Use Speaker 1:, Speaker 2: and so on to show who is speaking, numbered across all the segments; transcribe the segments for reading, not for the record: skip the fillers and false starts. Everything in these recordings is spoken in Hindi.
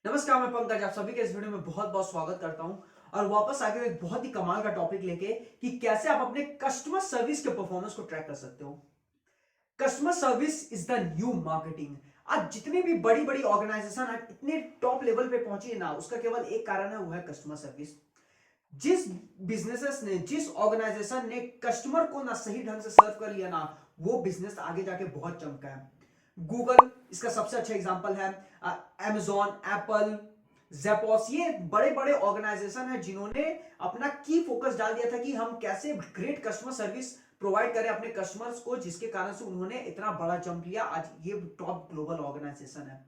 Speaker 1: नमस्कार, मैं पंकज आप सभी के इस वीडियो में बहुत बहुत स्वागत करता हूं और वापस आ गए एक बहुत ही कमाल का टॉपिक लेके कि कैसे आप अपने कस्टमर सर्विस के परफॉर्मेंस को ट्रैक कर सकते हो। Customer service is the new marketing. आज जितनी भी बड़ी बड़ी ऑर्गेनाइजेशन आज इतने टॉप लेवल पे पहुंची है ना, उसका केवल एक कारण है, वो है कस्टमर सर्विस। जिस बिजनेसेस ने, जिस ऑर्गेनाइजेशन ने कस्टमर को ना सही ढंग से सर्व कर लिया ना, वो बिजनेस आगे जाके बहुत चमका है। गूगल इसका सबसे अच्छा एग्जांपल है, amazon, एप्पल, जेपोस, ये बड़े बड़े ऑर्गेनाइजेशन है जिन्होंने अपना की फोकस डाल दिया था कि हम कैसे ग्रेट कस्टमर सर्विस प्रोवाइड करें अपने कस्टमर्स को, जिसके कारण से उन्होंने इतना बड़ा जंप लिया। आज ये टॉप ग्लोबल ऑर्गेनाइजेशन है।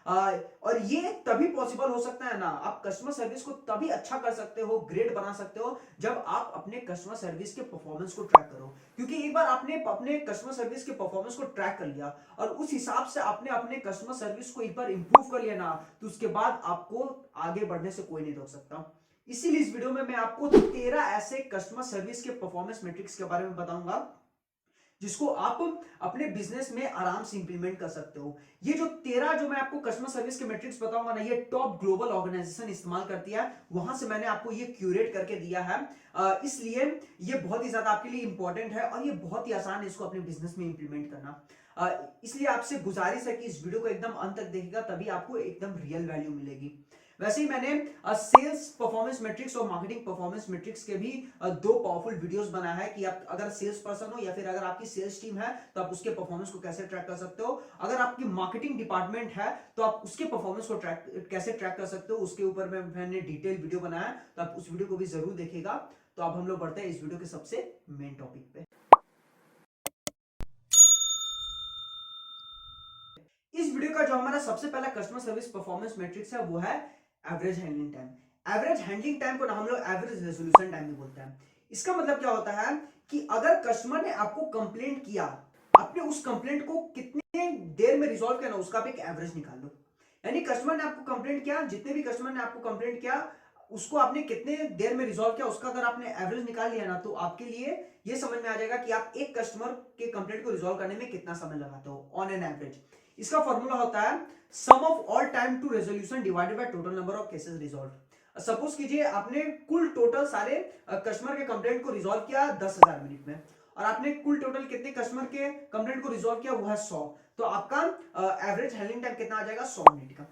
Speaker 1: और ये तभी पॉसिबल हो सकता है ना, आप कस्टमर सर्विस को तभी अच्छा कर सकते हो, ग्रेट बना सकते हो, जब आप अपने कस्टमर सर्विस के परफॉर्मेंस को ट्रैक करो। क्योंकि एक बार आपने अपने कस्टमर सर्विस के परफॉर्मेंस को ट्रैक कर लिया और उस हिसाब से आपने अपने कस्टमर सर्विस को एक बार इंप्रूव कर लिया ना, तो उसके बाद आपको आगे बढ़ने से कोई नहीं रोक सकता। इसीलिए इस वीडियो में मैं आपको 13 ऐसे कस्टमर सर्विस के परफॉर्मेंस मैट्रिक्स के बारे में बताऊंगा, जिसको आप अपने बिजनेस में आराम से इंप्लीमेंट कर सकते हो। ये जो 13 जो मैं आपको कस्टमर सर्विस के मैट्रिक्स बताऊंगा ना, ये टॉप ग्लोबल ऑर्गेनाइजेशन इस्तेमाल करती है, वहां से मैंने आपको ये क्यूरेट करके दिया है। इसलिए ये बहुत ही ज्यादा आपके लिए इंपॉर्टेंट है और ये बहुत ही आसान है इसको अपने बिजनेस में इंप्लीमेंट करना। इसलिए आपसे गुजारिश है कि इस वीडियो को एकदम अंत तक देखिएगा, तभी आपको एकदम रियल वैल्यू मिलेगी। वैसे ही मैंने सेल्स परफॉर्मेंस मैट्रिक्स और मार्केटिंग परफॉर्मेंस मैट्रिक्स के भी दो पावरफुल वीडियोस बनाया है कि आप अगर सेल्स पर्सन हो या फिर अगर आपकी सेल्स टीम है तो आप उसके परफॉर्मेंस को कैसे ट्रैक कर सकते हो। अगर आपकी मार्केटिंग डिपार्टमेंट है तो आप उसके परफॉर्मेंस को कैसे ट्रैक कर सकते हो, उसके ऊपर मैंने डिटेल वीडियो बनाया है, तो आप उस वीडियो को भी जरूर देखिएगा। तो अब हम लोग बढ़ते हैं इस वीडियो के सबसे मेन टॉपिक पे। इस वीडियो का जो हमारा सबसे पहला कस्टमर सर्विस परफॉर्मेंस मैट्रिक्स है वो है average handling time. Average handling time को ना हम लोग एवरेज रेजोल्यूशन टाइम भी बोलते हैं। इसका मतलब क्या होता है कि अगर कस्टमर ने आपको कंप्लेंट किया, आपने उस कंप्लेंट को कितने देर में रिजॉल्व किया ना, उसका आप एक एवरेज निकाल लो। यानी कस्टमर ने आपको कंप्लेंट किया, जितने भी कस्टमर ने आपको कंप्लेंट किया, उसको आपने कितने देर में रिजॉल्व किया, उसका अगर आपने एवरेज निकाल लिया ना, तो आपके लिए ये समझ में आ जाएगा कि आप एक कस्टमर के कंप्लेंट को रिजॉल्व करने में कितना समय लगाते हो ऑन एन एवरेज। इसका फॉर्मूला होता है sum of all time to resolution divided by total number of cases resolve. Suppose कीजिए आपने कुल टोटल सारे कस्टमर के कंप्लेंट को रिजॉल्व किया 10,000 मिनट में, और आपने कुल टोटल कितने कस्टमर के कंप्लेंट को रिजॉल्व किया, वो है 100। तो आपका एवरेज हैंडलिंग टाइम कितना आ जाएगा, 100 मिनट का।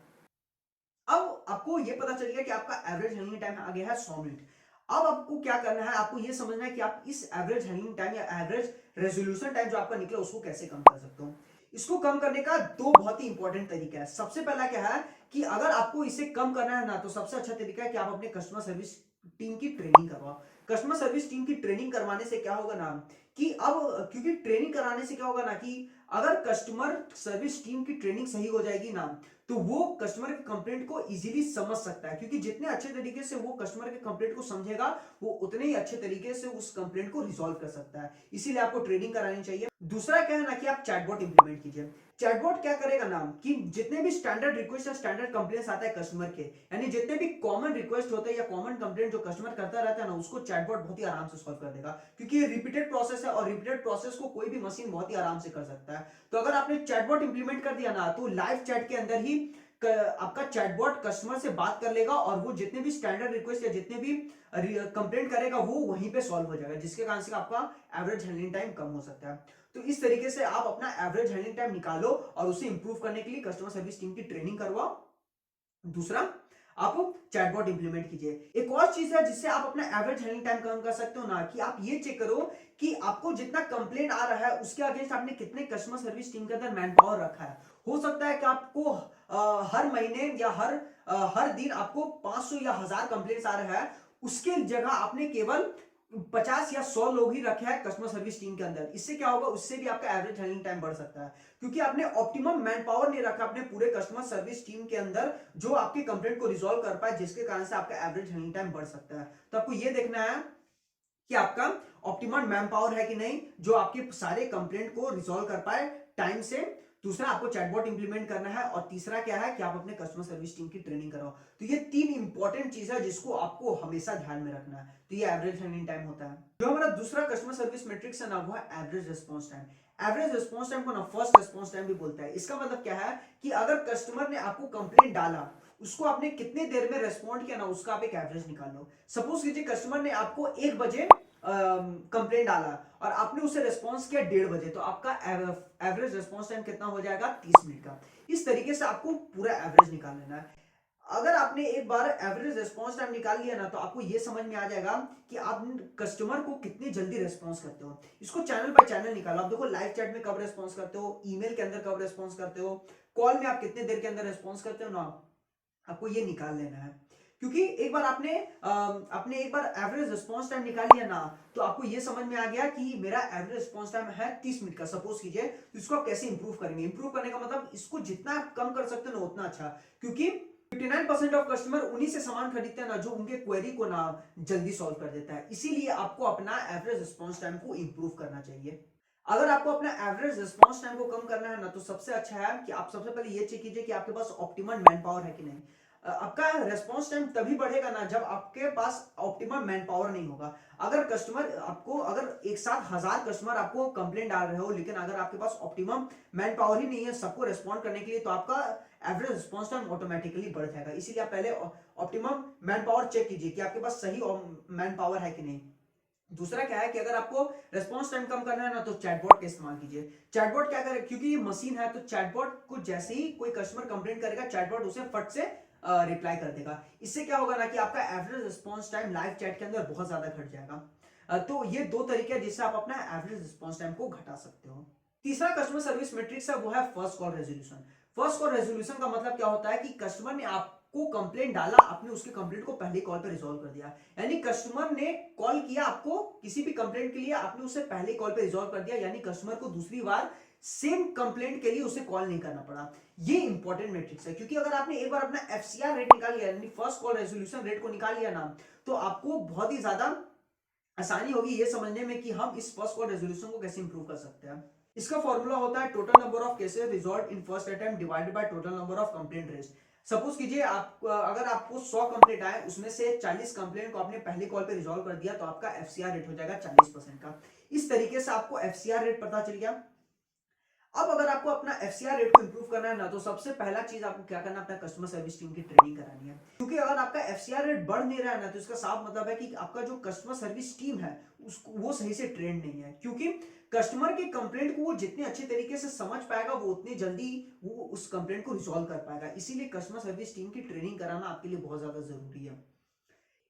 Speaker 1: अब आपको ये पता चल गया कि आपका एवरेज हैंडलिंग टाइम आ गया है 100 मिनट। अब आपको क्या करना है, आपको ये समझना है कि आप इस एवरेज हैंडलिंग टाइम या एवरेज रेजोल्यूशन टाइम जो आपका निकला उसको कैसे कम कर सकते हो। इसको कम करने का दो बहुत ही इंपॉर्टेंट तरीका है। सबसे पहला क्या है कि अगर आपको इसे कम करना है ना, तो सबसे अच्छा तरीका है कि आप अपने कस्टमर सर्विस टीम की ट्रेनिंग करवाओ। कस्टमर सर्विस टीम की ट्रेनिंग करवाने से क्या होगा ना, कि अब क्योंकि ट्रेनिंग कराने से क्या होगा ना, कि अगर कस्टमर सर्विस टीम की ट्रेनिंग सही हो जाएगी ना, तो वो कस्टमर के कंप्लेंट को इजीली समझ सकता है। क्योंकि जितने अच्छे तरीके से वो कस्टमर के कंप्लेंट को समझेगा, वो उतने ही अच्छे तरीके से उस कंप्लेंट को रिजॉल्व कर सकता है। इसीलिए आपको ट्रेनिंग करानी चाहिए। दूसरा क्या है ना, कि आप चैटबॉट इंप्लीमेंट कीजिए। चैटबॉट क्या करेगा ना, कि जितने भी स्टैंडर्ड रिक्वेस्ट या स्टैंडर्ड कंप्लेंट्स आता है कस्टमर के, यानी जितने भी कॉमन रिक्वेस्ट होते हैं या कॉमन कंप्लेंट जो कस्टमर करता रहता है ना, उसको चैटबॉट बहुत ही आराम से सॉल्व कर देगा। क्योंकि ये रिपीटेड प्रोसेस है और रिपीटेड प्रोसेस को कोई भी मशीन बहुत ही आराम से कर सकता है। तो अगर आपने चैटबॉट इंप्लीमेंट कर दिया ना, तो लाइव चैट के अंदर ही आपका चैटबॉट कस्टमर से बात कर लेगा और वो जितने भी स्टैंडर्ड रिक्वेस्ट या जितने भी कंप्लेंट करेगा वो वहीं पे सॉल्व हो जाएगा, जिसके कारण से आपका एवरेज हैंडलिंग टाइम कम हो सकता है। तो इस तरीके से आप अपना एवरेज हैंडलिंग टाइम निकालो और उसे इंप्रूव करने के लिए कस्टमर सर्विस टीम की ट्रेनिंग करवाओ। दूसरा, आप चैटबॉट इंप्लीमेंट कीजिए। एक और चीज है जिससे आप अपना एवरेज हैंडलिंग टाइम कम कर सकते हो ना, कि आप ये चेक करो कि आपको जितना कंप्लेंट आ रहा है उसके अगेंस्ट आपने कितने कस्टमर सर्विस टीम के अंदर मैन पावर रखा है। हो सकता है कि आपको हर महीने या हर दिन आपको 500 या 1000 कंप्लेंट्स आ रहा है, उसके जगह आपने केवल 50 या 100 लोग ही रखे हैं कस्टमर सर्विस टीम के अंदर। इससे क्या होगा, उससे भी आपका एवरेज हैंडलिंग टाइम बढ़ सकता है, क्योंकि आपने ऑप्टिमम मैन पावर नहीं रखा अपने पूरे कस्टमर सर्विस टीम के अंदर जो आपके कंप्लेंट को रिजॉल्व कर पाए, जिसके कारण से आपका एवरेज हैंडलिंग टाइम बढ़ सकता है। तो आपको यह देखना है कि आपका ऑप्टिमम मैन पावर है कि नहीं, जो आपके सारे कंप्लेंट को रिजॉल्व कर पाए टाइम से। दूसरा, आपको चैटबॉट इंप्लीमेंट करना है, और तीसरा क्या है कि आप अपने कस्टमर सर्विस टीम की ट्रेनिंग कराओ। तो ये तीन इंपॉर्टेंट चीज है जिसको आपको हमेशा ध्यान में रखना है। तो ये एवरेज हैंडलिंग टाइम होता है। जो हमारा दूसरा कस्टमर सर्विस मैट्रिक्स है ना, वो है average response time. Average response time को ना फर्स्ट रिस्पॉन्स टाइम भी बोलता है। इसका मतलब क्या है कि अगर कस्टमर ने आपको कंप्लेंट डाला उसको आपने कितने देर में रेस्पॉन्ड किया ना, उसका आप एक एवरेज निकाल लो। सपोज कीजिए कस्टमर ने आपको 1 बजे कंप्लेंट डाला और आपने उसे रेस्पॉन्स किया 1:30 बजे, तो आपका एवरेज रेस्पॉन्स टाइम कितना हो जाएगा, 30 मिनट का। इस तरीके से आपको पूरा एवरेज निकाल लेना है। अगर आपने एक बार एवरेज रिस्पांस टाइम निकाल लिया ना, तो आपको ये समझ में आ जाएगा कि आप कस्टमर को कितनी जल्दी रिस्पांस करते हो। इसको चैनल बाय चैनल निकालो। आप देखो लाइव चैट में कब रिस्पांस करते हो, ईमेल के अंदर कब रिस्पांस करते हो, कॉल में आप कितने देर के अंदर रिस्पांस करते हो ना, आपको ये निकाल लेना है। क्योंकि एक बार आपने एक बार एवरेज रिस्पांस टाइम निकाल लिया ना, तो आपको ये समझ में आ गया कि मेरा एवरेज रिस्पांस टाइम है 30 मिनट का सपोज कीजिए। तो इसको आप कैसे इंप्रूव करेंगे। इंप्रूव करने का मतलब इसको जितना आप कम कर सकते हो ना उतना अच्छा, क्योंकि 59% ऑफ कस्टमर उन्हीं से सामान खरीदते हैं ना जो उनके क्वेरी को ना जल्दी सॉल्व कर देता है। इसीलिए आपको अपना एवरेज रिस्पांस टाइम को इंप्रूव करना चाहिए। अगर आपको अपना एवरेज रिस्पांस टाइम को कम करना है ना, तो सबसे अच्छा है कि आप सबसे पहले ये चेक कीजिए कि आपके पास ऑप्टिमम मैन पावर है कि नहीं। आपका रेस्पॉन्स टाइम तभी बढ़ेगा ना जब आपके पास ऑप्टिमम मैन पावर नहीं होगा। अगर एक साथ 1000 कस्टमर आपको कंप्लेंट डाल रहे हो, लेकिन अगर आपके पास ऑप्टिमम मैन पावर ही नहीं है सबको रेस्पॉन्ड करने के लिए, तो आपका एवरेज रिस्पॉन्स टाइम ऑटोमेटिकली बढ़ जाएगा। इसीलिए आप पहले ऑप्टिमम मैन पावर चेक कीजिए कि आपके पास सही मैन पावर है कि नहीं। दूसरा क्या है कि अगर आपको रेस्पॉन्स टाइम कम करना है ना, तो चैटबॉट का इस्तेमाल कीजिए। चैटबॉट क्या करे, क्योंकि ये मशीन है, तो चैटबॉट को जैसे ही कोई कस्टमर कंप्लेंट करेगा, चैटबॉट उसे फट से रिप्लाई कर देगा। इससे क्या होगा ना कि आपका average response time live chat के अंदर बहुत ज्यादा घट जाएगा। तो ये दो तरीके हैं जिससे आप अपना एवरेज रिस्पॉन्स टाइम को घटा सकते हो। तीसरा कस्टमर सर्विस मैट्रिक्स है, वो है first call resolution. First call resolution का मतलब क्या होता है कि कस्टमर ने आपको कंप्लेंट डाला, आपने उसके कंप्लेंट को पहली कॉल पे रिजॉल्व कर दिया। यानी कस्टमर ने कॉल किया आपको किसी भी कंप्लेंट के लिए, आपने उसे पहले कॉल पे रिजॉल्व कर दिया, यानी कस्टमर को दूसरी बार सेम कंप्लेंट के लिए उसे कॉल नहीं करना पड़ा। ये इंपॉर्टेंट मैट्रिक्स है, क्योंकि अगर आपने एक बार अपना एफसीआर रेट निकाल लिया, यानी फर्स्ट कॉल रेजोल्यूशन रेट को निकाल लिया ना, तो आपको बहुत ही ज्यादा आसानी होगी ये समझने में कि हम इस फर्स्ट कॉल रेजोल्यूशन को कैसे इंप्रूव कर सकते हैं। इसका फॉर्मूला होता है total number of cases resolve in first attempt divided by total number of complaint raise. Suppose कीजिए आप अगर आपको 100 कंप्लेंट आए, उसमें से 40 कंप्लेंट को आपने पहले कॉल पे रिजॉल्व कर दिया, तो आपका एफसीआर रेट हो जाएगा 40% का। इस तरीके से आपको एफसीआर रेट पता चल गया। अब अगर आपको अपना एफसीआर रेट को इंप्रूव करना है ना, तो सबसे पहला चीज आपको क्या करना है, अपना कस्टमर सर्विस टीम की ट्रेनिंग करानी है। क्योंकि अगर आपका एफसीआर रेट बढ़ नहीं रहा है ना, तो इसका साफ मतलब है कि आपका जो कस्टमर सर्विस टीम है उसको वो सही से ट्रेंड नहीं है। क्योंकि कस्टमर के कंप्लेंट को वो जितने अच्छे तरीके से समझ पाएगा, वो उतनी जल्दी वो उस कंप्लेंट को रिजॉल्व कर पाएगा। इसीलिए कस्टमर सर्विस टीम की ट्रेनिंग कराना आपके लिए बहुत ज्यादा जरूरी है।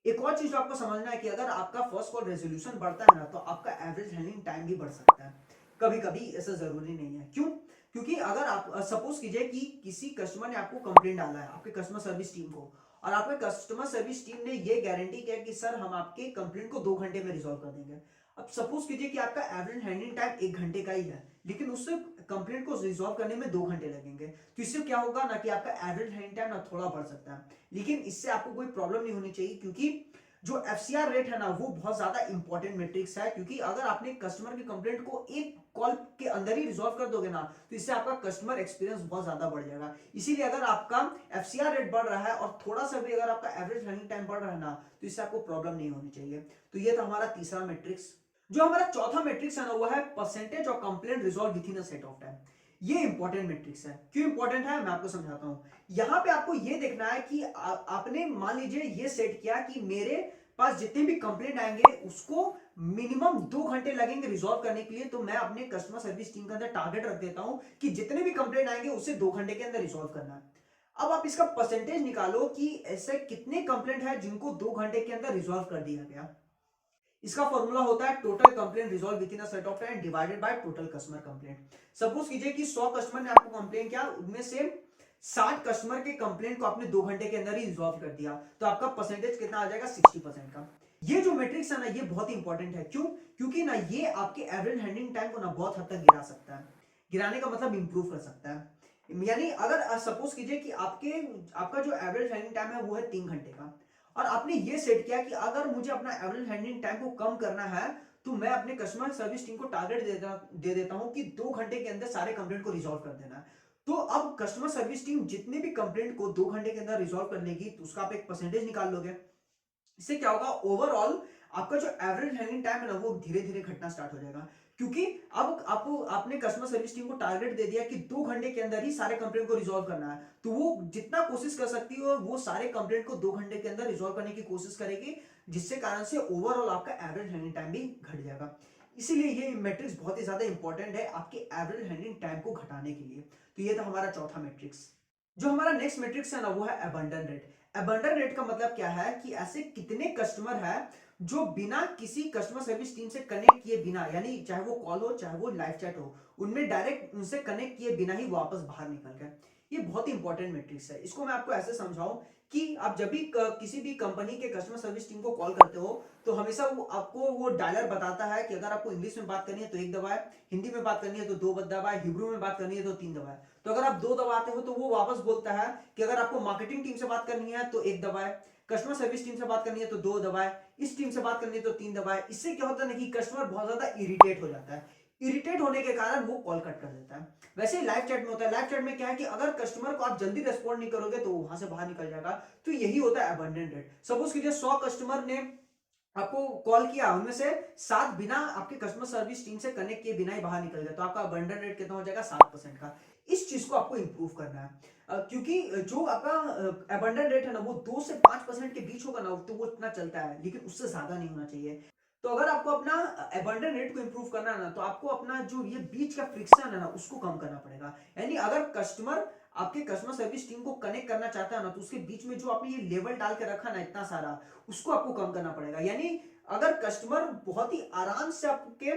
Speaker 1: एक और चीज आपको समझना है कि अगर आपका फर्स्ट कॉल रेजोल्यूशन बढ़ता है ना, तो आपका एवरेज हैंडलिंग टाइम भी बढ़ सकता है। कभी कभी ऐसा जरूरी नहीं है। क्यों? क्योंकि अगर आप सपोज कीजिए कि किसी कस्टमर ने आपको कंप्लेंट डाला है आपके कस्टमर सर्विस टीम को, और आपके कस्टमर सर्विस टीम ने ये गारंटी किया कि सर हम आपके कंप्लेंट को 2 घंटे में रिजॉल्व कर देंगे। अब सपोज कीजिए कि आपका एवरेज हैंडलिंग टाइम 1 घंटे का ही है, लेकिन उस कंप्लेंट को रिजॉल्व करने में 2 घंटे लगेंगे, तो इससे क्या होगा ना कि आपका एवरेज हैंडलिंग टाइम ना थोड़ा बढ़ सकता है। लेकिन इससे आपको कोई प्रॉब्लम नहीं होनी चाहिए, क्योंकि जो एफसीआर रेट है ना, वो बहुत ज्यादा इंपॉर्टेंट मैट्रिक्स है। क्योंकि अगर आपने कस्टमर के कंप्लेंट को एक कॉल के अंदर ही रिजॉल्व कर दोगे ना, तो इससे आपका कस्टमर एक्सपीरियंस बहुत ज्यादा बढ़ जाएगा। इसीलिए अगर आपका एफसीआर रेट बढ़ रहा है और थोड़ा सा भी अगर आपका एवरेज हैंडलिंग टाइम बढ़ रहा है ना, तो इससे आपको प्रॉब्लम नहीं होनी चाहिए। तो ये था हमारा तीसरा मैट्रिक्स। जो हमारा चौथा मैट्रिक्स है ना, वो है percentage of complaint resolve with in a set of time. ये इंपॉर्टेंट मैट्रिक्स है। क्यों इंपॉर्टेंट है, मैं आपको समझाता हूं। यहां पे आपको ये देखना है कि आपने मान लीजिए ये सेट किया कि मेरे पास जितने भी कंप्लेंट आएंगे उसको मिनिमम 2 घंटे लगेंगे रिजॉल्व करने के लिए, तो मैं अपने कस्टमर सर्विस टीम के अंदर टारगेट रख देता हूं कि जितने भी कंप्लेंट आएंगे उसे 2 घंटे के अंदर रिजॉल्व करना है। अब आप इसका परसेंटेज निकालो कि ऐसे कितने कंप्लेंट है जिनको 2 घंटे के अंदर रिजॉल्व कर दिया गया। इसका फॉर्मूला होता है total complaint resolve with in a set of time divided by total customer complaint. Suppose कीजिए कि 100 कस्टमर ने आपको कंप्लेंट किया, उनमें से 60 कस्टमर के कंप्लेंट को आपने 2 घंटे के अंदर ही रिजॉल्व कर दिया, तो आपका परसेंटेज कितना आ जाएगा, 60% का। ये जो मैट्रिक्स है ना, ये बहुत इंपॉर्टेंट है। क्यों? क्योंकि ना ये आपके एवरेज हैंडलिंग टाइम को ना बहुत हद तक गिरा सकता है। गिराने का मतलब इंप्रूव कर सकता है। यानी अगर सपोज कीजिए कि आपका जो एवरेज हैंडलिंग टाइम है वो है 3 घंटे का, और आपने ये सेट किया कि अगर मुझे अपना एवरेज हैंडलिंग टाइम को कम करना है, तो मैं अपने कस्टमर सर्विस टीम को टारगेट दे देता हूं कि 2 घंटे के अंदर सारे कंप्लेंट को रिजॉल्व कर देना है। तो अब कस्टमर सर्विस टीम जितने भी कंप्लेंट को 2 घंटे के अंदर रिजॉल्व कर लेगी, तो उसका आप एक परसेंटेज निकाल लोगे। इससे क्या होगा, ओवरऑल आपका जो एवरेज हैंडलिंग टाइम है ना, वो धीरे धीरे घटना स्टार्ट हो जाएगा। क्योंकि अब आपको आपने कस्टमर सर्विस टीम को टारगेट दे दिया कि 2 घंटे के अंदर ही सारे कंप्लेंट को रिजॉल्व करना है, तो वो जितना कोशिश कर सकती है वो सारे कंप्लेंट को 2 घंटे के अंदर रिजॉल्व करने की कोशिश करेगी, जिससे कारण से ओवरऑल आपका एवरेज हैंडलिंग टाइम भी घट जाएगा। इसीलिए ये मैट्रिक्स बहुत ही ज्यादा इंपॉर्टेंट है आपके एवरेज हैंडलिंग टाइम को घटाने के लिए। तो ये था हमारा चौथा मैट्रिक्स। जो हमारा नेक्स्ट मैट्रिक्स है ना वो है अबंडन रेट। अबंडन रेट का मतलब क्या है कि ऐसे कितने कस्टमर है जो बिना किसी कस्टमर सर्विस टीम से कनेक्ट किए बिना, यानी चाहे वो कॉल हो चाहे वो लाइव चैट हो, उनमें डायरेक्ट उनसे कनेक्ट किए बिना ही वापस बाहर निकल गए। ये बहुत ही इंपॉर्टेंट मैट्रिक्स है। इसको मैं आपको ऐसे समझाऊं कि आप जब भी किसी भी कंपनी के कस्टमर सर्विस टीम को कॉल करते हो तो हमेशा वो आपको वो डायलर बताता है कि अगर आपको इंग्लिश में बात करनी है तो 1 दबाए, हिंदी में बात करनी है तो 2 दबाए, हिब्रू में बात करनी है तो 3 दबाए। तो अगर आप 2 दबाते हो तो वो वापस बोलता है कि अगर आपको मार्केटिंग टीम से बात करनी है तो 1 दबाए, कस्टमर सर्विस टीम से बात करनी है तो 2 दबाए, इस टीम से बात करनी है तो 3 दबाए। इससे क्या होता है ना कि कस्टमर बहुत ज्यादा इरिटेट हो जाता है। इरिटेट होने के कारण वो कॉल कट कर देता है। वैसे लाइव चैट में होता है, लाइव चैट में क्या है कि अगर कस्टमर को आप जल्दी रेस्पॉन्ड नहीं करोगे तो वहां से बाहर निकल जाएगा। तो यही होता है अबंडन रेट। सपोज कीजिए 100 कस्टमर ने आपको कॉल किया, उनमें से 7 बिना आपके कस्टमर सर्विस टीम से कनेक्ट किए बिना ही बाहर निकल गए, तो आपका अबंडन रेट कितना हो जाएगा 7% का। इस चीज को आपको इंप्रूव करना है, क्योंकि जो आपका अबंडन रेट है ना वो 2 से 5% के बीच होगा ना तो वो इतना चलता है, लेकिन उससे ज्यादा नहीं होना चाहिए। तो अगर आपको अपना अबंडन रेट को इंप्रूव करना है ना तो आपको अपना जो ये बीच का फ्रिक्शन है ना उसको कम करना पड़ेगा। यानी अगर कस्टमर आपके कस्टमर सर्विस टीम को कनेक्ट करना चाहता है ना तो उसके बीच में जो आपने ये लेवल डाल के रखा ना इतना सारा, उसको आपको कम करना पड़ेगा। यानी अगर कस्टमर बहुत ही आराम से आपके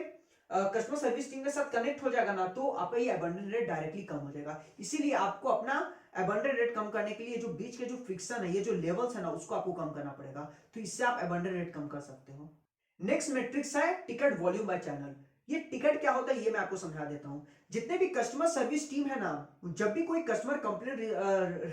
Speaker 1: कस्टमर सर्विस टीम के साथ कनेक्ट हो जाएगा ना तो आपका ये अबंडन रेट डायरेक्टली कम हो जाएगा। इसीलिए आपको अपना अबंडन रेट कम करने के लिए जो बीच के जो फ्रिक्शन है, ये जो लेवल्स है ना उसको आपको कम करना पड़ेगा। तो इससे आप अबंडन रेट कम कर सकते हो। नेक्स्ट मैट्रिक्स है टिकट वॉल्यूम बाय चैनल। ये टिकट क्या होता है ये मैं आपको समझा देता हूं। जितने भी कस्टमर सर्विस टीम है ना, जब भी कोई कस्टमर कंप्लेंट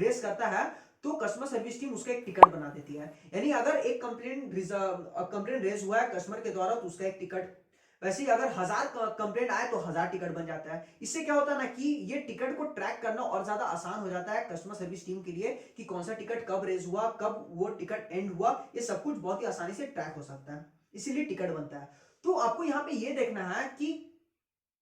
Speaker 1: रेस करता है तो कस्टमर सर्विस टीम उसका एक टिकट बना देती है। यानी अगर एक कंप्लेंट रेस हुआ है कस्टमर के द्वारा तो उसका एक टिकट, वैसे ही अगर 1000 कंप्लेंट आए तो 1000 टिकट बन जाता है। इससे क्या होता है ना कि ये टिकट को ट्रैक करना और ज्यादा आसान हो जाता है कस्टमर सर्विस टीम के लिए कि कौन सा टिकट कब रेज हुआ, कब वो टिकट एंड हुआ, ये सब कुछ बहुत ही आसानी से ट्रैक हो सकता है, इसीलिए टिकट बनता है। तो आपको यहाँ पे ये देखना है कि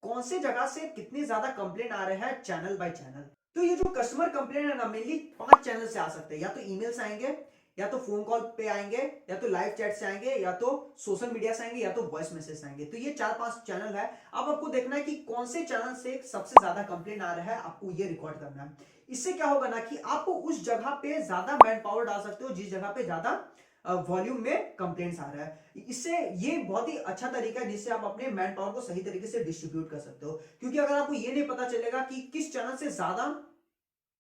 Speaker 1: कौन से जगह से कितने ज्यादा कंप्लेंट आ रहे हैं चैनल बाय चैनल। तो ये जो कस्टमर कंप्लेंट है ना मेनली 5 चैनल से आ सकते हैं, या तो ईमेल से आएंगे, या तो फोन कॉल पे आएंगे, या तो लाइव चैट से आएंगे, या तो सोशल मीडिया से आएंगे, या तो वॉइस मैसेज से आएंगे। तो ये 4-5 चैनल है। अब आपको देखना है कि कौन से चैनल से सबसे ज्यादा कंप्लेंट आ रहा है, आपको ये रिकॉर्ड करना है। इससे क्या होगा ना कि आप उस जगह पे ज्यादा मैन पावर डाल सकते हो जिस जगह पे ज्यादा वॉल्यूम में कंप्लेंट्स आ रहा है। इससे ये बहुत ही अच्छा तरीका है जिससे आप अपने मैन पावर को सही तरीके से डिस्ट्रीब्यूट कर सकते हो। क्योंकि अगर आपको ये नहीं पता चलेगा कि किस चैनल से ज्यादा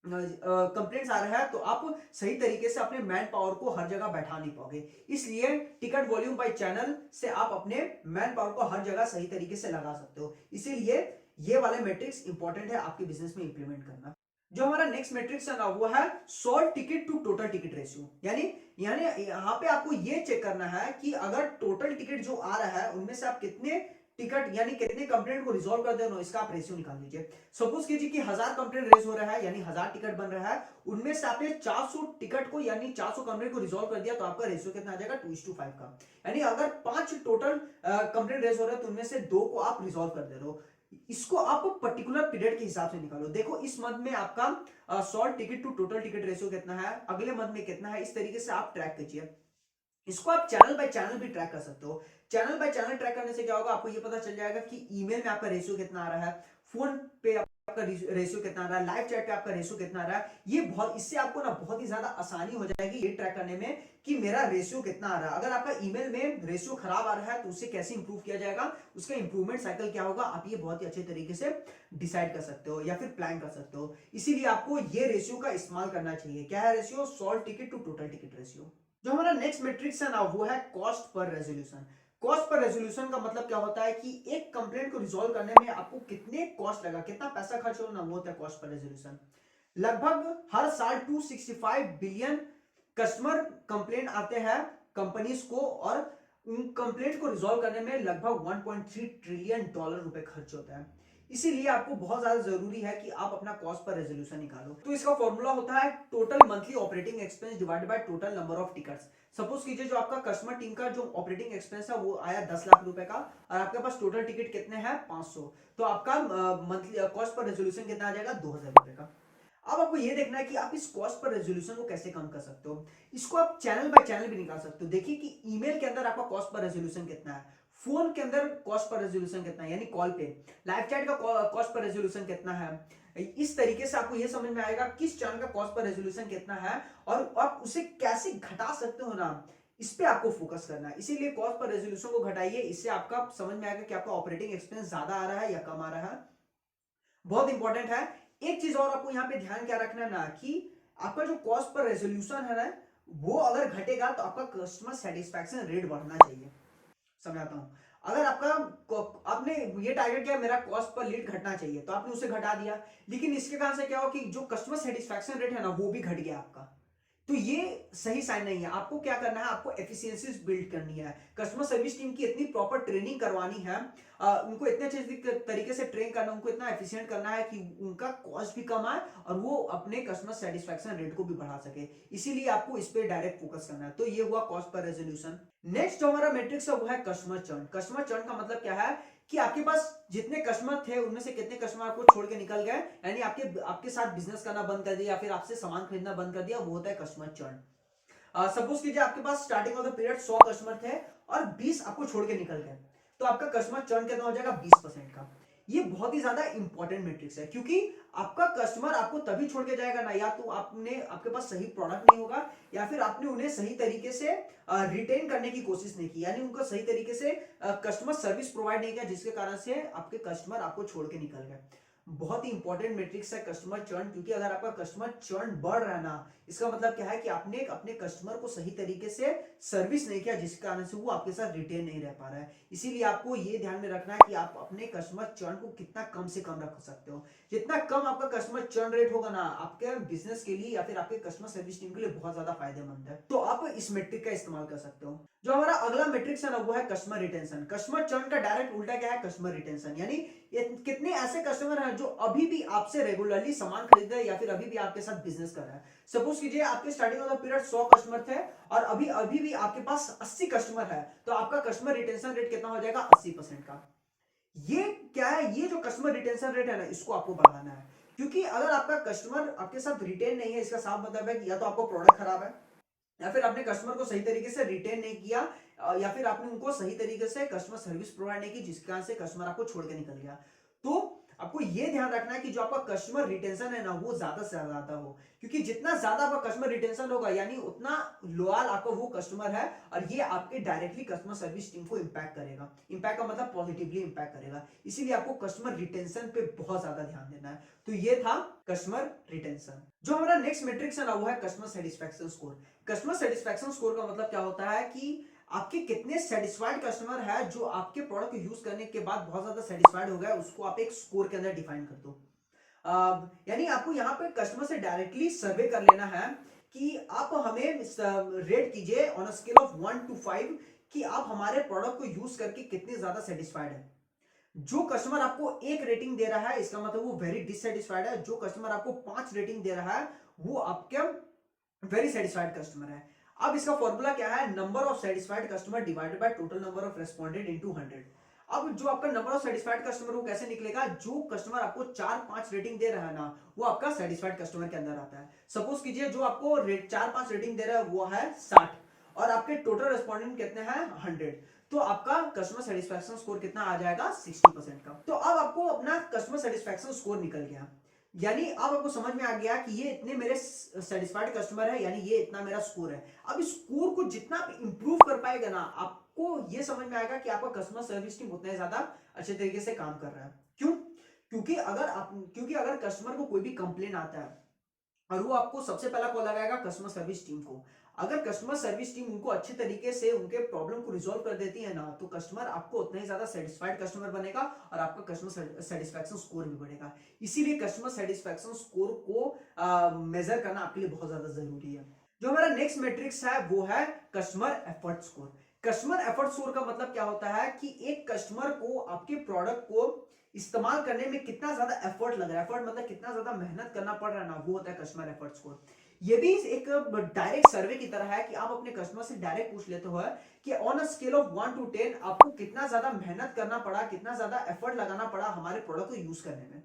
Speaker 1: कंप्लेंट्स आ रहा है तो आप सही तरीके से अपने मैन पावर को हर जगह बैठा नहीं पाओगे। इसलिए टिकट वॉल्यूम बाय चैनल से आप अपने मैन पावर को हर जगह सही तरीके से लगा सकते हो। इसीलिए ये वाले मैट्रिक्स इंपॉर्टेंट है आपके बिजनेस में इंप्लीमेंट करना। जो हमारा नेक्स्ट मैट्रिक्स है ना वो है solve ticket to total ticket ratio. यानी यानी यहाँ पे आपको ये चेक करना है कि अगर टोटल टिकट जो आ रहा है उनमें से आप कितने टिकट यानी कितने कंप्लेंट को रिजॉल्व कर दे, इसका आप रेशियो निकाल लीजिए। सपोज कीजिए कि 1000 कंप्लेंट रेज हो रहा है, यानी 1000 टिकट बन रहा है, उनमें से आपने 400 टिकट को यानी 400 कंप्लेंट को रिजॉल्व कर दिया तो आपका रेशियो कितना आ जाएगा 2:5 का। यानी अगर 5 टोटल कंप्लेंट रेज हो रहे हैं तो उनमें से 2 को आप रिजॉल्व कर दे रहे हो। इसको आप पर्टिकुलर पीरियड के हिसाब से निकालो। देखो इस मंथ में आपका solve ticket to total ticket ratio कितना है, अगले मंथ में कितना है, इस तरीके से आप ट्रैक कीजिए। इसको आप चैनल बाय चैनल भी ट्रैक कर सकते हो। चैनल बाय चैनल ट्रैक करने से क्या होगा, आपको ये पता चल जाएगा कि ईमेल में आपका रेशियो कितना आ रहा है, फोन पे आपका रेशियो कितना आ रहा है, लाइव चैट पे आपका रेशियो कितना आ रहा है। ये बहुत इससे आपको ना बहुत ही ज्यादा आसानी हो जाएगी ये ट्रैक करने में कि मेरा रेशियो कितना आ रहा है। अगर आपका ईमेल में रेशियो खराब आ रहा है तो उसे कैसे इंप्रूव किया जाएगा, उसका इंप्रूवमेंट साइकिल क्या होगा, आप ये बहुत ही अच्छे तरीके से डिसाइड कर सकते हो या फिर प्लान कर सकते हो। इसीलिए आपको ये रेशियो का इस्तेमाल करना चाहिए। क्या है ratio, solve ticket to total ticket ratio. जो हमारा नेक्स्ट मैट्रिक्स है ना वो है cost per resolution. Cost per resolution का मतलब क्या होता है कि एक कंप्लेंट को रिजॉल्व करने में आपको कितने कॉस्ट लगा, कितना पैसा खर्च होना, वो होता है कॉस्ट पर रेजोल्यूशन। लगभग हर साल 265 बिलियन कस्टमर कंप्लेंट आते हैं कंपनीज को, और उन कंप्लेंट को रिजॉल्व करने में लगभग $1.3 ट्रिलियन रुपए खर्च होता है। इसीलिए आपको बहुत ज्यादा जरूरी है कि आप अपना कॉस्ट पर रेजोल्यूशन निकालो। तो इसका फॉर्मूला होता है total monthly operating expense divided by total number of tickets. Suppose कीजिए जो आपका कस्टमर टीम का जो ऑपरेटिंग एक्सपेंस है वो आया 10 लाख रुपए का, और आपके पास टोटल टिकट कितने हैं 500, तो आपका मंथली कॉस्ट पर रेजोल्यूशन कितना आ जाएगा 2000 रुपए का। अब आपको ये देखना है कि आप इस कॉस्ट पर रेजोल्यूशन को कैसे कम कर सकते हो। इसको आप चैनल बाय चैनल भी निकाल सकते हो। देखिए कि ईमेल के अंदर आपका कॉस्ट पर रेजोल्यूशन कितना है, फोन के अंदर कॉस्ट पर रेजोल्यूशन कितना है यानी कॉल पे, लाइव चैट का कॉस्ट पर रेजोल्यूशन कितना है। इस तरीके से आपको ये समझ में आएगा किस चैनल का कॉस्ट पर रेजोल्यूशन कितना है, और आप उसे कैसे घटा सकते हो ना, इस पे आपको फोकस करना है। इसीलिए कॉस्ट पर रेजोल्यूशन को घटाइए, इससे आपका समझ में आएगा कि आपका ऑपरेटिंग एक्सपेंस ज्यादा आ रहा है या कम आ रहा है। बहुत इंपॉर्टेंट है। एक चीज और आपको यहाँ पे ध्यान क्या रखना है ना, कि आपका जो कॉस्ट पर रेजोल्यूशन है ना, वो अगर घटेगा तो आपका कस्टमर सेटिस्फैक्शन रेट बढ़ना चाहिए। समझाता हूं। अगर आपने ये टारगेट किया मेरा कॉस्ट पर लीड घटना चाहिए, तो आपने उसे घटा दिया, लेकिन इसके कारण से क्या हो कि जो कस्टमर सेटिस्फैक्शन रेट है ना वो भी घट गया आपका, तो ये सही साइन नहीं है। आपको क्या करना है, आपको एफिशिएंसीज बिल्ड करनी है, कस्टमर सर्विस टीम की इतनी प्रॉपर ट्रेनिंग करवानी है, उनको इतने अच्छे तरीके से ट्रेन करना, उनको इतना एफिशिएंट करना है कि उनका कॉस्ट भी कम आए और वो अपने कस्टमर सेटिस्फैक्शन रेट को भी बढ़ा सके। इसीलिए आपको इस पे डायरेक्ट फोकस करना है। तो ये हुआ कॉस्ट पर रेजोल्यूशन। नेक्स्ट जो हमारा मैट्रिक्स है वो है कस्टमर चर्न। कस्टमर चर्न का मतलब क्या है कि आपके पास जितने कस्टमर थे उनमें से कितने कस्टमर आपको छोड़ के निकल गए, यानी आपके साथ बिजनेस करना बंद कर दिया या फिर आपसे सामान खरीदना बंद कर दिया, वो होता है कस्टमर चर्न। सपोज कीजिए आपके पास starting of the period 100 customer थे और 20 आपको छोड़ के निकल गए, तो आपका कस्टमर चर्न कितना हो जाएगा 20% का। ये बहुत ही ज्यादा इंपॉर्टेंट मैट्रिक्स है, क्योंकि आपका कस्टमर आपको तभी छोड़ के जाएगा ना, या तो आपके पास सही प्रोडक्ट नहीं होगा, या फिर आपने उन्हें सही तरीके से रिटेन करने की कोशिश नहीं की, यानी उनको सही तरीके से कस्टमर सर्विस प्रोवाइड नहीं किया, जिसके कारण से आपके कस्टमर आपको छोड़ के निकल गए। बहुत ही इंपॉर्टेंट मैट्रिक्स है कस्टमर चर्न, क्योंकि अगर आपका कस्टमर चर्न बढ़ रहा है ना, इसका मतलब क्या है कि आपने अपने कस्टमर को सही तरीके से सर्विस नहीं किया, जिसके कारण से वो आपके साथ रिटेन नहीं रह पा रहा है। इसीलिए आपको ये ध्यान में रखना है कि आप अपने कस्टमर चर्न को कितना कम से कम रख सकते हो। जितना कम आपका कस्टमर चर्न रेट होगा ना, आपके बिजनेस के लिए या फिर आपके कस्टमर सर्विस टीम के लिए बहुत ज्यादा फायदेमंद है। तो आप इस मेट्रिक का इस्तेमाल कर सकते हो। जो हमारा अगला मेट्रिक्स है ना वो है कस्टमर रिटेंशन। कस्टमर चर्न का डायरेक्ट उल्टा क्या है, कस्टमर रिटेंशन, यानी कितने ऐसे कस्टमर हैं जो अभी भी आपसे रेगुलरली सामान खरीद रहे हैं या फिर अभी भी आपके साथ बिजनेस कर रहे हैं। सपोज कीजिए आपके starting of the period 100 customer थे और अभी अभी भी आपके पास 80 कस्टमर है, तो आपका कस्टमर रिटेंशन रेट कितना हो जाएगा 80% का। ये क्या है, ये जो कस्टमर रिटेंशन रेट है ना, इसको आपको बढ़ाना है, क्योंकि अगर आपका कस्टमर आपके साथ रिटेन नहीं है, इसका साफ मतलब है कि या तो आपका प्रोडक्ट खराब है, या फिर आपने कस्टमर को सही तरीके से रिटेन नहीं किया, या फिर आपने उनको सही तरीके से कस्टमर सर्विस प्रोवाइड नहीं की, जिसके कारण से कस्टमर आपको छोड़ के निकल गया। तो आपको ये ध्यान रखना है कि जो आपका कस्टमर रिटेंशन है ना वो ज्यादा से ज्यादा हो, क्योंकि जितना ज्यादा आपका कस्टमर रिटेंशन होगा यानी उतना लॉयल आपका वो कस्टमर है, और ये आपके डायरेक्टली कस्टमर सर्विस टीम को इंपैक्ट करेगा। इंपैक्ट का मतलब पॉजिटिवली इंपैक्ट करेगा। इसीलिए आपको कस्टमर रिटेंशन पे बहुत ज्यादा ध्यान देना है। तो ये था कस्टमर रिटेंशन। जो हमारा नेक्स्ट मैट्रिक्स है ना वो है customer satisfaction score. Customer satisfaction score का मतलब क्या होता है कि आपके कितने सेटिस्फाइड कस्टमर है जो आपके प्रोडक्ट को यूज करने के बाद बहुत ज्यादा सेटिस्फाइड हो गया, उसको आप एक स्कोर के अंदर डिफाइन कर दो। यानी आपको यहाँ पे कस्टमर से डायरेक्टली सर्वे कर लेना है कि आप हमें रेट कीजिए ऑन स्केल ऑफ 1 to 5 कि आप हमारे प्रोडक्ट को यूज करके कितने ज्यादा सेटिस्फाइड है। जो कस्टमर आपको एक रेटिंग दे रहा है इसका मतलब वो वेरी डिससेटिस्फाइड है। जो कस्टमर आपको 5 रेटिंग दे रहा है वो आपके वेरी सेटिस्फाइड कस्टमर है। अब इसका फॉर्मूला क्या है, number of satisfied customer divided by total number of responded into 100। अब जो आपका नंबर ऑफ सेटिस्फाइड कस्टमर वो कैसे निकलेगा, जो कस्टमर आपको 4-5 रेटिंग दे रहा है ना वो आपका सेटिस्फाइड कस्टमर के अंदर आता है। सपोज कीजिए जो आपको 4-5 रेटिंग दे रहा है वो है 60 और आपके टोटल रेस्पोंडेंट कितने हैं 100, तो आपका कस्टमर सेटिस्फैक्शन स्कोर कितना आ जाएगा 60% का। तो अब आपको अपना कस्टमर सेटिस्फैक्शन स्कोर निकल गया, यानी अब आपको समझ में आ गया कि ये इतने मेरे सेटिस्फाइड कस्टमर है, यानी ये इतना मेरा स्कोर है। अब इस स्कोर को जितना आप इंप्रूव कर पाएगा ना, आपको ये समझ में आएगा कि आपका कस्टमर सर्विस टीम उतना ही ज्यादा अच्छे तरीके से काम कर रहा है। क्यों? क्योंकि अगर कस्टमर को कोई भी कंप्लेन आता है और वो आपको सबसे पहला कॉल लगाएगा कस्टमर सर्विस टीम को, अगर कस्टमर सर्विस टीम उनको अच्छे तरीके से उनके प्रॉब्लम को रिजॉल्व कर देती है ना, तो कस्टमर आपको उतना ही ज्यादा सेटिस्फाइड कस्टमर बनेगा और आपका कस्टमर सेटिस्फैक्शन स्कोर भी बढ़ेगा। इसीलिए कस्टमर सेटिस्फैक्शन स्कोर को मेजर करना आपके लिए बहुत ज्यादा जरूरी है। जो हमारा नेक्स्ट मैट्रिक्स है वो है customer effort score. Customer effort score का मतलब क्या होता है कि एक कस्टमर को आपके प्रोडक्ट को इस्तेमाल करने में कितना ज्यादा एफर्ट लग रहा है, एफर्ट मतलब कितना ज्यादा मेहनत करना पड़ रहा है ना, वो होता है कस्टमर एफर्ट स्कोर। ये भी एक डायरेक्ट सर्वे की तरह है कि आप अपने कस्टमर से डायरेक्ट पूछ लेते हो कि on a scale of 1 to 10 आपको कितना ज्यादा मेहनत करना पड़ा, कितना ज्यादा एफर्ट लगाना पड़ा हमारे प्रोडक्ट को यूज करने में।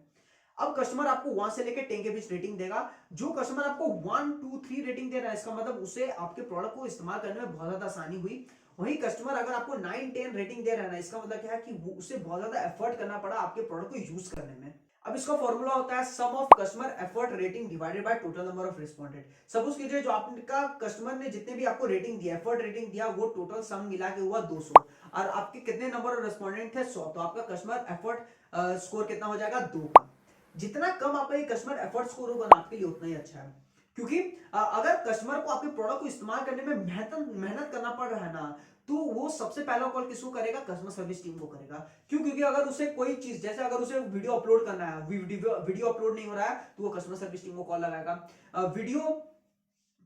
Speaker 1: अब कस्टमर आपको 1 से लेकर 10 के बीच रेटिंग देगा। जो कस्टमर आपको 1 2 3 रेटिंग दे रहा है, इसका मतलब उसे आपके प्रोडक्ट को इस्तेमाल करने में बहुत ज्यादा आसानी हुई। वही कस्टमर अगर आपको 9 10 रेटिंग दे रहा है ना, इसका मतलब क्या है कि उसे बहुत ज्यादा एफर्ट करना पड़ा आपके प्रोडक्ट को यूज करने में। अब इसका फॉर्मूला होता है sum of customer effort rating divided by total number of respondent. Suppose कीजिए जो आपका कस्टमर ने जितने भी आपको रेटिंग दिया, एफर्ट रेटिंग दिया, वो टोटल सम मिला के हुआ 200 और आपके कितने नंबर ऑफ रिस्पोंडेंट थे 100, तो आपका कस्टमर एफर्ट स्कोर कितना हो जाएगा 2 का। जितना कम आपका ये कस्टमर एफर्ट स्कोर होगा ना आपके लिए उतना ही अच्छा है, क्योंकि अगर कस्टमर को आपके प्रोडक्ट को इस्तेमाल करने में मेहनत करना पड़ रहा है ना, तो वो सबसे पहला कॉल किसको करेगा, कस्टमर सर्विस टीम को करेगा। क्यों? क्योंकि अगर उसे कोई चीज, जैसे अगर उसे वीडियो अपलोड करना है, वीडियो अपलोड नहीं हो रहा है, तो वो कस्टमर सर्विस टीम को कॉल लगाएगा। वीडियो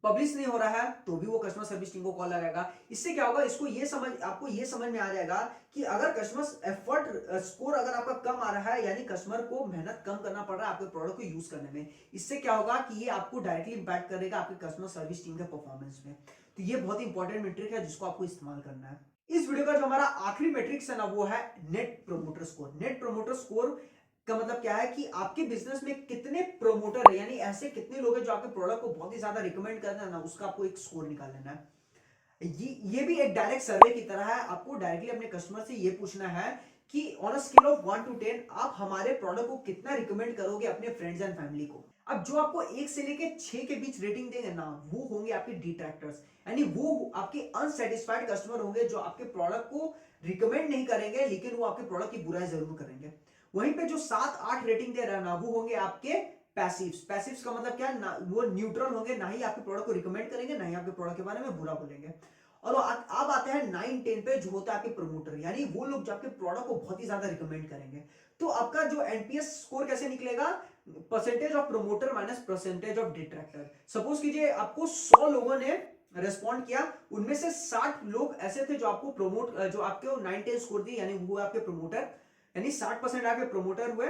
Speaker 1: पब्लिश नहीं हो रहा है तो भी वो कस्टमर सर्विस टीम को कॉल लगाएगा। इससे क्या होगा, आपको ये समझ में आ जाएगा कि अगर कस्टमर एफर्ट स्कोर अगर आपका कम आ रहा है, यानी कस्टमर को मेहनत कम करना पड़ रहा है आपके प्रोडक्ट को यूज करने में, इससे क्या होगा कि ये आपको डायरेक्टली इंपैक्ट करेगा आपके कस्टमर सर्विस टीम के परफॉर्मेंस में। तो ये बहुत ही इंपॉर्टेंट मेट्रिक है जिसको आपको इस्तेमाल करना है। इस वीडियो का जो हमारा आखिरी मेट्रिक्स है ना, वो है net promoter score. Net promoter score का मतलब क्या है कि आपके बिजनेस में कितने प्रोमोटर है, यानी ऐसे कितने लोग हैं जो आपके प्रोडक्ट को बहुत ही ज्यादा रिकमेंड कर रहे हैं ना, उसका आपको एक स्कोर निकाल लेना है। ये भी एक डायरेक्ट सर्वे की तरह है। आपको डायरेक्टली अपने कस्टमर से ये पूछना है कि on a scale of 1 to 10 आप हमारे प्रोडक्ट को कितना रिकमेंड करोगे अपने फ्रेंड्स एंड फैमिली को। अब जो आपको 1 से लेके 6 के बीच रेटिंग देंगे ना, वो होंगे आपके डिट्रैक्टर्स, यानी वो आपके अनसेटिस्फाइड कस्टमर होंगे जो आपके प्रोडक्ट को रिकमेंड नहीं करेंगे, लेकिन वो आपके प्रोडक्ट की बुराई जरूर करेंगे। वहीं पे जो 7 8 रेटिंग दे रहा है ना, वो होंगे आपके पैसिव्स। पैसिव्स का मतलब क्या है ना, वो न्यूट्रल होंगे, ना ही आपके प्रोडक्ट को रिकमेंड करेंगे, ना ही आपके प्रोडक्ट के बारे में बुरा बोलेंगे। और अब आते हैं 9 10 पे, जो होता है आपके प्रमोटर, यानी वो लोग जो आपके प्रोडक्ट को बहुत ही ज्यादा रिकमेंड करेंगे। तो आपका जो एनपीएस स्कोर कैसे निकलेगा, percentage of promoter minus percentage of detractor. Suppose कीजिए आपको 100 लोगों ने रेस्पॉन्ड किया, उनमें से 60 लोग ऐसे थे जो आपको प्रमोट, जो आपके 9 10 स्कोर दिए, यानी वो आपके प्रमोटर, यानी 60% आपके प्रमोटर हुए।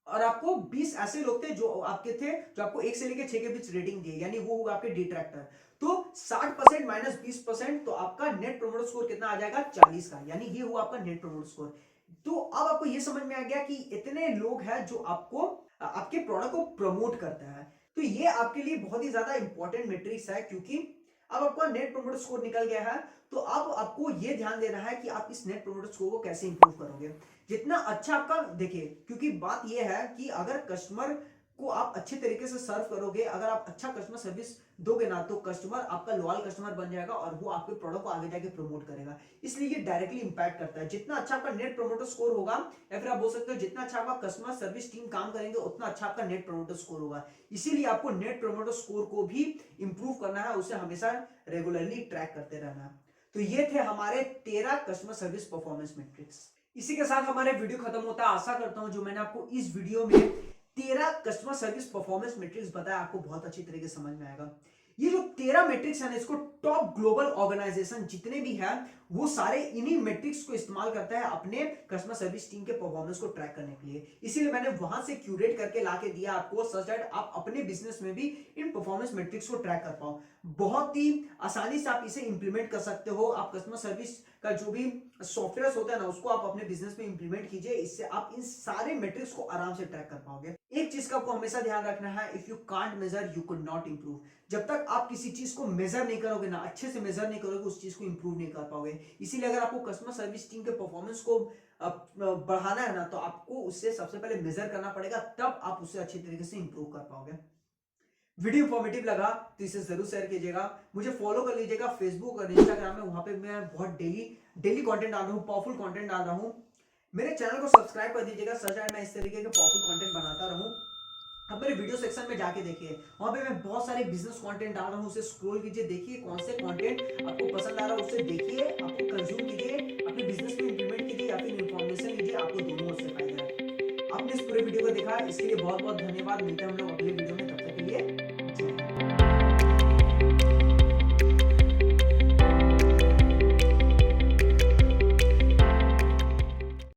Speaker 1: और आपको 20 ऐसे लोग थे जो आपके थे जो आपको 1 से लेकर 6 के बीच रेटिंग दिए, यानी वो हुआ आपके डिट्रैक्टर। तो 60% माइनस 20%, तो आपका नेट प्रोमोटर स्कोर कितना आ जाएगा 40 का, यानी ये हुआ आपका नेट प्रोमोटर स्कोर। तो अब आपको ये समझ में आ गया कि इतने लोग हैं जो आपको आपके प्रोडक्ट को प्रमोट करता है। तो ये आपके लिए बहुत ही ज्यादा इंपॉर्टेंट मेट्रिक्स है, क्योंकि अब आपका नेट प्रोमोटर स्कोर निकल गया है। तो अब आपको ये ध्यान देना है कि आप इस नेट प्रोमोटर स्कोर को कैसे इंप्रूव करोगे। जितना अच्छा आपका, देखिए क्योंकि बात यह है कि अगर कस्टमर को आप अच्छे तरीके से सर्व करोगे, अगर आप अच्छा कस्टमर सर्विस दोगे ना, तो कस्टमर आपका लॉयल कस्टमर बन जाएगा और वो आपके प्रोडक्ट को आगे जाके प्रमोट करेगा। इसलिए ये डायरेक्टली इंपैक्ट करता है। जितना अच्छा आपका नेट प्रोमोटर स्कोर होगा, या फिर आप बोल सकते हो जितना अच्छा आपका कस्टमर सर्विस टीम काम करेंगे, उतना अच्छा आपका नेट प्रोमोटर स्कोर होगा। इसीलिए आपको नेट प्रोमोटर स्कोर को भी इंप्रूव करना है, उसे हमेशा रेगुलरली ट्रैक करते रहना है। तो ये थे हमारे 13 कस्टमर सर्विस परफॉर्मेंस मैट्रिक्स। इसी के साथ हमारे वीडियो खत्म होता है। आशा करता हूं जो मैंने आपको इस वीडियो में 13 कस्टमर सर्विस परफॉर्मेंस मैट्रिक्स बताया, आपको बहुत अच्छी तरीके से समझ में आएगा। ये जो 13 मैट्रिक्स है ना, इसको टॉप ग्लोबल ऑर्गेनाइजेशन जितने भी हैं, वो सारे इन्हीं मैट्रिक्स को इस्तेमाल करता है अपने कस्टमर सर्विस टीम के परफॉर्मेंस को ट्रैक करने के लिए। इसीलिए मैंने वहां से क्यूरेट करके लाके दिया आपको, सच दैट आप अपने बिजनेस में भी इन परफॉर्मेंस मैट्रिक्स को ट्रैक कर पाओ। बहुत ही आसानी से आप इसे इंप्लीमेंट कर सकते हो। आप कस्टमर सर्विस का जो भी सॉफ्टवेयर होता है ना, उसको आप अपने बिजनेस में इंप्लीमेंट कीजिए। इससे आप इन सारे मैट्रिक्स को आराम से ट्रैक कर पाओगे। एक चीज का आपको हमेशा ध्यान रखना है, if you can't measure you could not improve. जब तक आप किसी चीज को मेजर नहीं करोगे ना, अच्छे से मेजर नहीं करोगे, उस चीज को इंप्रूव नहीं कर पाओगे। इसीलिए अगर आपको कस्टमर सर्विस टीम के परफॉर्मेंस को बढ़ाना है ना, तो आपको उससे सबसे पहले मेजर करना पड़ेगा, तब आप उससे अच्छी तरीके से इंप्रूव कर पाओगे। वीडियो इंफॉर्मेटिव लगा तो इसे जरूर शेयर कीजिएगा। मुझे फॉलो कर लीजिएगा फेसबुक और इंस्टाग्राम में, वहां पे मैं बहुत डेली कंटेंट डाल रहा हूँ, पावरफुल कंटेंट डाल रहा हूँ। मेरे चैनल को सब्सक्राइब कर दीजिएगा, सच है मैं इस तरीके के पावरफुल कंटेंट बनाता रहूँ। अब मेरे वीडियो सेक्शन में जाके देखिए, वहां पे मैं बहुत सारे बिजनेस कंटेंट डाल रहा हूँ, उसे स्क्रॉल कीजिए, देखिए कौन से कंटेंट आपको पसंद आ रहा है, उसे देखिए, आपको कंज्यूम कीजिए, अपने बिजनेस में इंप्लीमेंट कीजिए, या फिर इंफॉर्मेशन लीजिए, आपको दोनों से फायदा है। आपने इस पूरे वीडियो को देखा, इसके लिए बहुत बहुत